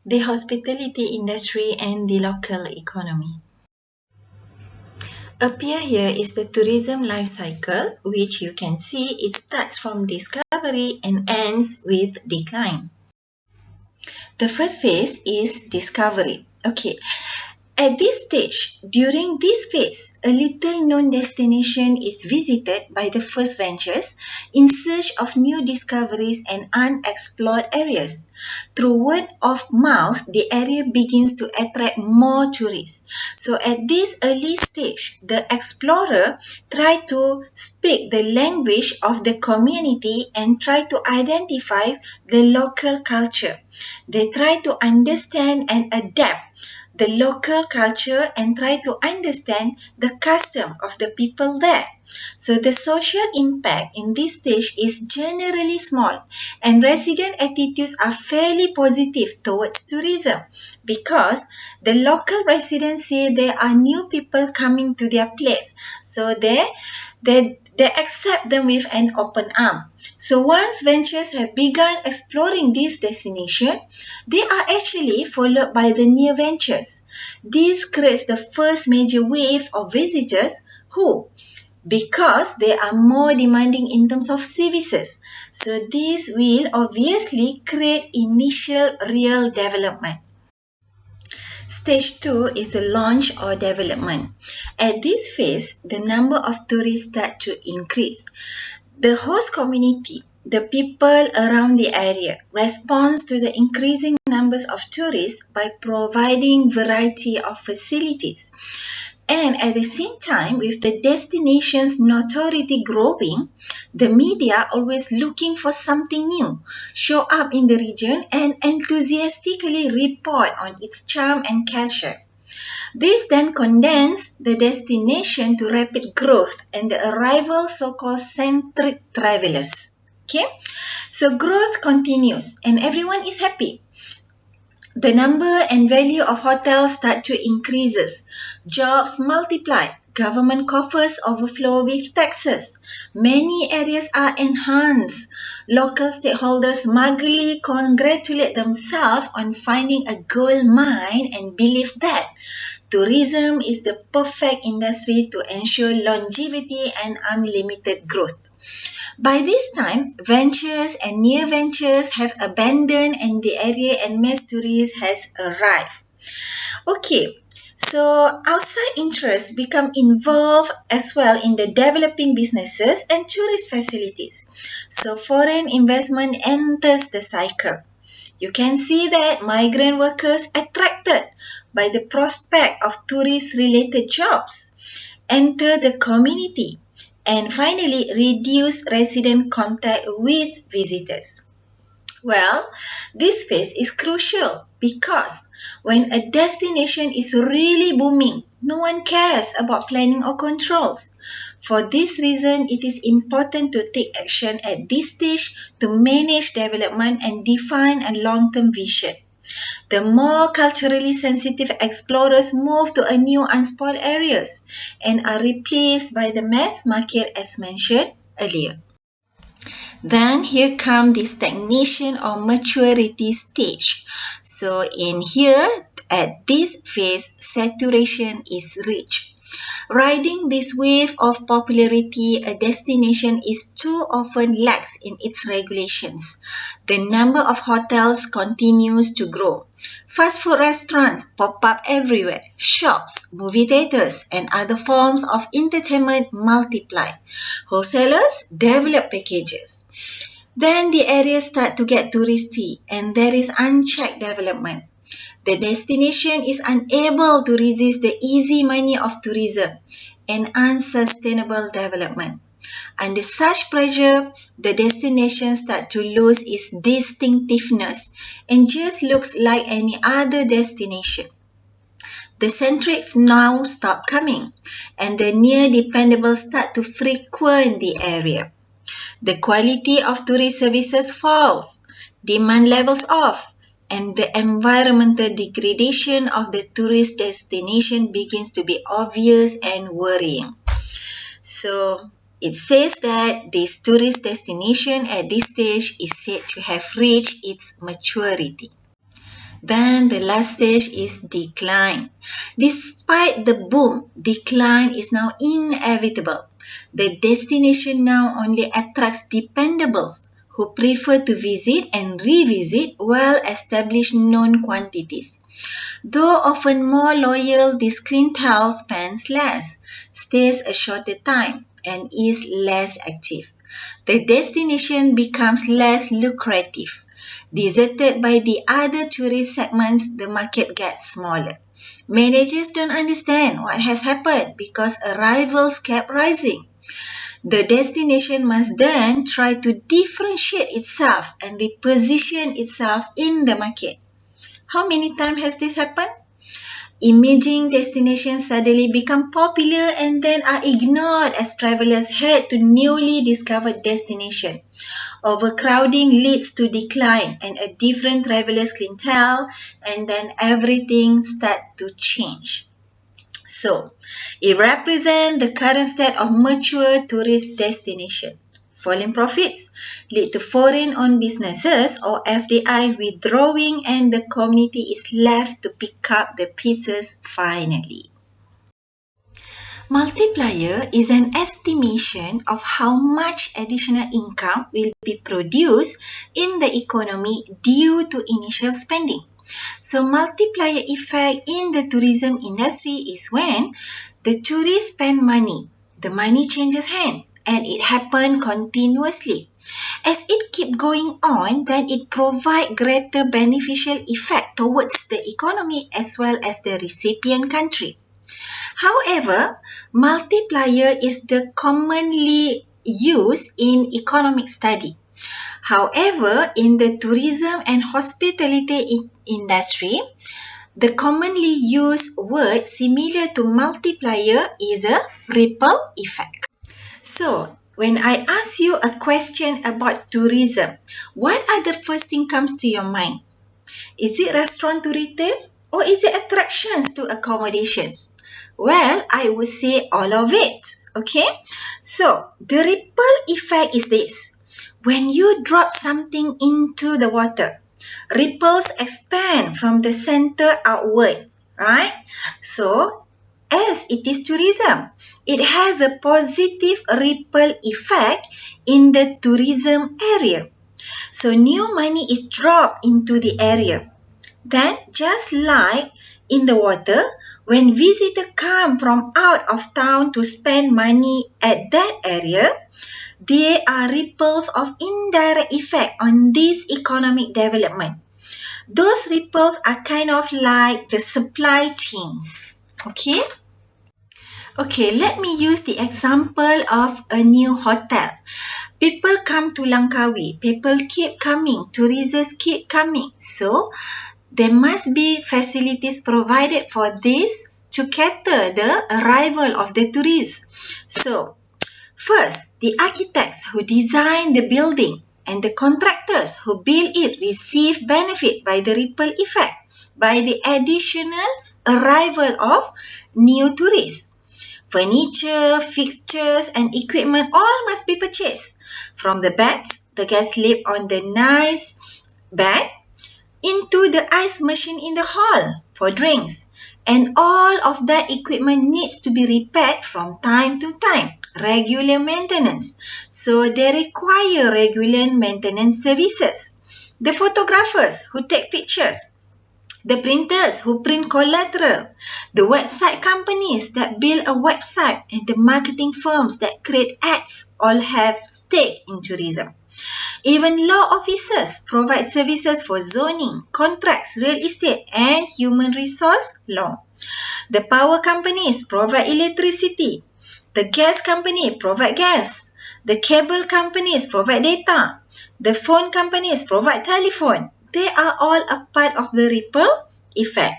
the hospitality industry and the local economy. Up here is the tourism life cycle, which you can see it starts from discovery and ends with decline. The first phase is discovery. Okay, at this stage, during this phase, a little-known destination is visited by the first ventures in search of new discoveries and unexplored areas. Through word of mouth, the area begins to attract more tourists. So at this early stage, the explorer tries to speak the language of the community and try to identify the local culture. They try to understand and adapt the local culture and try to understand the custom of the people there. So the social impact in this stage is generally small and resident attitudes are fairly positive towards tourism because the local residents say there are new people coming to their place. So they accept them with an open arm. So once ventures have begun exploring this destination, they are actually followed by the near ventures. This creates the first major wave of visitors who, because they are more demanding in terms of services. So this will obviously create initial real development. Stage 2 is the launch or development. At this phase, the number of tourists start to increase. The host community, the people around the area, responds to the increasing numbers of tourists by providing variety of facilities. And at the same time, with the destination's notoriety growing, the media always looking for something new, show up in the region and enthusiastically report on its charm and culture. This then condenses the destination to rapid growth and the arrival so-called centric travelers. Okay, so growth continues and everyone is happy. The number and value of hotels start to increases. Jobs multiply. Government coffers overflow with taxes. Many areas are enhanced. Local stakeholders smugly congratulate themselves on finding a gold mine and believe that tourism is the perfect industry to ensure longevity and unlimited growth. By this time, ventures and near ventures have abandoned and the area and mass tourists has arrived. Okay, so outside interests become involved as well in the developing businesses and tourist facilities. So foreign investment enters the cycle. You can see that migrant workers attracted by the prospect of tourist-related jobs enter the community and finally reduce resident contact with visitors. Well, this phase is crucial because when a destination is really booming, no one cares about planning or controls. For this reason, it is important to take action at this stage to manage development and define a long-term vision. The more culturally sensitive explorers move to a new unexplored areas and are replaced by the mass market as mentioned earlier. Then here come the stagnation or maturity stage. So in here, at this phase, saturation is reached. Riding this wave of popularity, a destination is too often lax in its regulations. The number of hotels continues to grow. Fast food restaurants pop up everywhere. Shops, movie theaters, and other forms of entertainment multiply. Wholesalers develop packages. Then the areas start to get touristy and there is unchecked development. The destination is unable to resist the easy money of tourism and unsustainable development. Under such pressure, the destination starts to lose its distinctiveness and just looks like any other destination. The centrics now stop coming and the near dependable start to frequent the area. The quality of tourist services falls, demand levels off, and the environmental degradation of the tourist destination begins to be obvious and worrying. So it says that this tourist destination at this stage is said to have reached its maturity. Then the last stage is decline. Despite the boom, decline is now inevitable. The destination now only attracts dependables who prefer to visit and revisit well-established known quantities. Though often more loyal, this clientele spends less, stays a shorter time, and is less active. The destination becomes less lucrative. Deserted by the other tourist segments, the market gets smaller. Managers don't understand what has happened because arrivals kept rising. The destination must then try to differentiate itself and reposition itself in the market. How many times has this happened? Emerging destinations suddenly become popular and then are ignored as travelers head to newly discovered destinations. Overcrowding leads to decline and a different travelers clientele, and then everything starts to change. So, it represents the current state of mature tourist destination. Falling profits lead to foreign-owned businesses or FDI withdrawing, and the community is left to pick up the pieces finally. Multiplier is an estimation of how much additional income will be produced in the economy due to initial spending. So multiplier effect in the tourism industry is when the tourists spend money, the money changes hand, and it happens continuously. As it keeps going on, then it provides greater beneficial effect towards the economy as well as the recipient country. However, multiplier is the commonly used in economic study. However, in the tourism and hospitality industry, the commonly used word similar to multiplier is a ripple effect. So, when I ask you a question about tourism, what are the first thing comes to your mind? Is it restaurant to retail or is it attractions to accommodations? Well, I would say all of it, okay? So, the ripple effect is this. When you drop something into the water, ripples expand from the center outward, right? So, as it is tourism, it has a positive ripple effect in the tourism area. So, new money is dropped into the area. Then, just like in the water, when visitors come from out of town to spend money at that area, there are ripples of indirect effect on this economic development. Those ripples are kind of like the supply chains. Okay? Okay, let me use the example of a new hotel. People come to Langkawi. People keep coming. Tourists keep coming. So, there must be facilities provided for this to cater the arrival of the tourists. So, first, the architects who design the building and the contractors who build it receive benefit by the ripple effect, by the additional arrival of new tourists. Furniture, fixtures and equipment all must be purchased. From the beds, the guests sleep on the nice bed, into the ice machine in the hall for drinks. And all of that equipment needs to be repaired from time to time. Regular maintenance. So they require regular maintenance services. The photographers who take pictures. The printers who print collateral. The website companies that build a website and the marketing firms that create ads all have stake in tourism. Even law officers provide services for zoning, contracts, real estate and human resource law. The power companies provide electricity. The gas company provide gas. The cable companies provide data. The phone companies provide telephone. They are all a part of the ripple effect.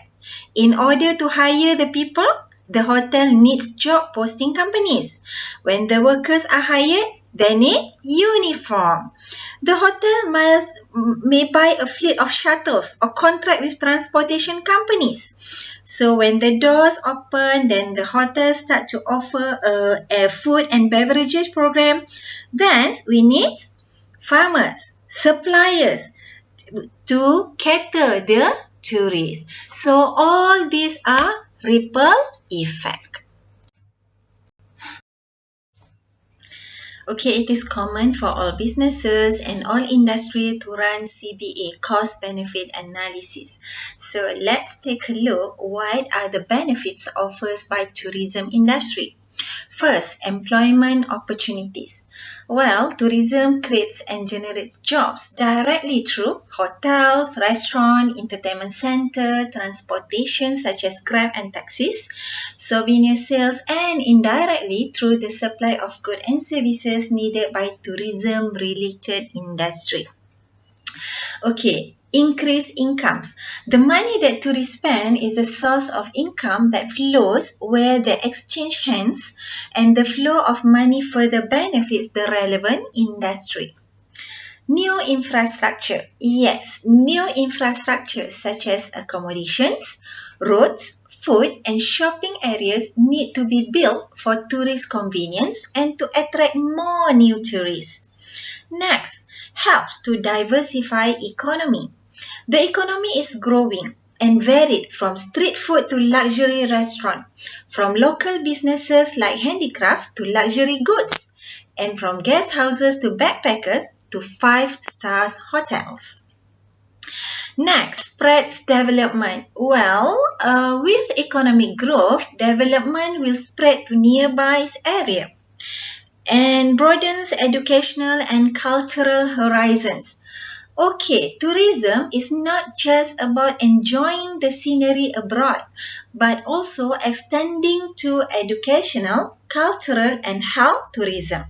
In order to hire the people, the hotel needs job posting companies. When the workers are hired, they need uniform. The hotel may buy a fleet of shuttles or contract with transportation companies. So when the doors open, then the hotel start to offer a food and beverages program. Then we need farmers, suppliers to cater the tourists. So all these are ripple effect. Okay, it is common for all businesses and all industry to run CBA, cost benefit analysis. So let's take a look what are the benefits offered by tourism industry. First, employment opportunities. Well, tourism creates and generates jobs directly through hotels, restaurant, entertainment center, transportation such as Grab and taxis, souvenir sales, and indirectly through the supply of goods and services needed by tourism-related industry. Okay, increase incomes. The money that tourists spend is a source of income that flows where the exchange hands, and the flow of money further benefits the relevant industry. New infrastructure. Yes, new infrastructure such as accommodations, roads, food and shopping areas need to be built for tourist convenience and to attract more new tourists. Next, helps to diversify economy. The economy is growing and varied from street food to luxury restaurant, from local businesses like handicraft to luxury goods, and from guest houses to backpackers to 5-star hotels. Next, spreads development. Well, with economic growth, development will spread to nearby area and broadens educational and cultural horizons. Okay, tourism is not just about enjoying the scenery abroad, but also extending to educational, cultural, and health tourism.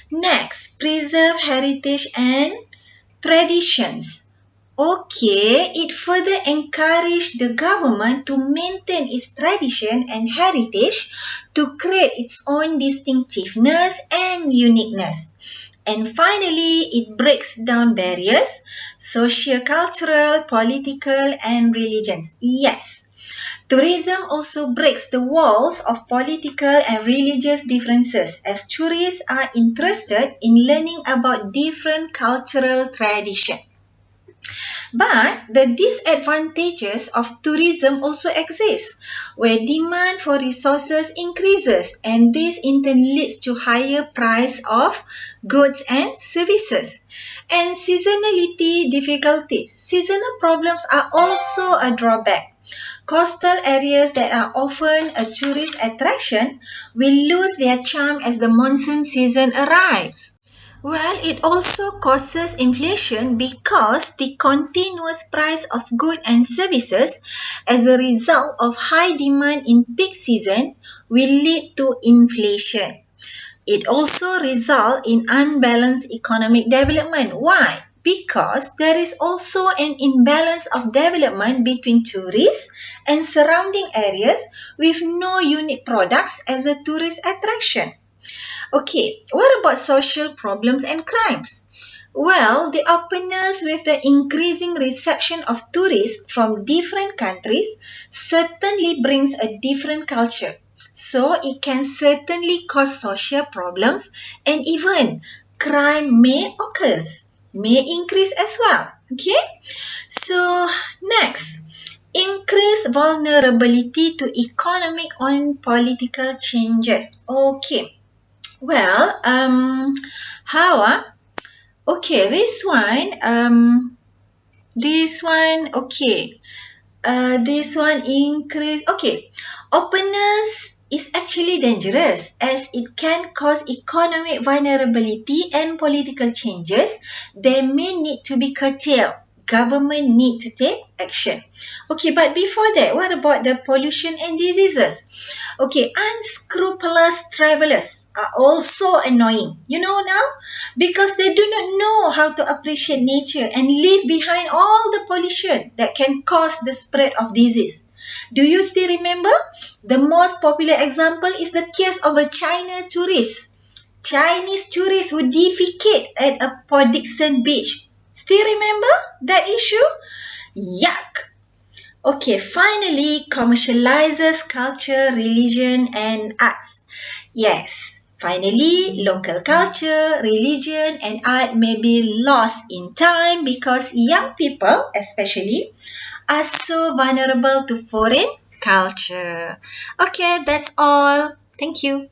Next, preserve heritage and traditions. Okay, it further encouraged the government to maintain its tradition and heritage to create its own distinctiveness and uniqueness. And finally, it breaks down barriers, socio-cultural, political, and religions. Yes, tourism also breaks the walls of political and religious differences as tourists are interested in learning about different cultural traditions. But the disadvantages of tourism also exist, where demand for resources increases and this in turn leads to higher price of goods and services. And seasonality difficulties. Seasonal problems are also a drawback. Coastal areas that are often a tourist attraction will lose their charm as the monsoon season arrives. Well, it also causes inflation because the continuous price of goods and services as a result of high demand in peak season will lead to inflation. It also results in unbalanced economic development. Why? Because there is also an imbalance of development between tourists and surrounding areas with no unique products as a tourist attraction. Okay, what about social problems and crimes? Well, the openness with the increasing reception of tourists from different countries certainly brings a different culture. So it can certainly cause social problems and even crime may occur, may increase as well. Okay, so next, increase vulnerability to economic and political changes. Okay. Well, how? Okay, this one, okay. This one increase. Okay, openness is actually dangerous as it can cause economic vulnerability and political changes. They may need to be curtailed. Government need to take action. Okay, but before that, what about the pollution and diseases? Okay, unscrupulous travelers are also annoying. You know now? Because they do not know how to appreciate nature and leave behind all the pollution that can cause the spread of disease. Do you still remember? The most popular example is the case of a China tourist. Chinese tourists who defecate at a Port Dickson beach. Still remember that issue? Yuck! Okay, finally, commercializes culture, religion, and arts. Yes, Finally, local culture, religion, and art may be lost in time because young people, especially, are so vulnerable to foreign culture. Okay, that's all. Thank you.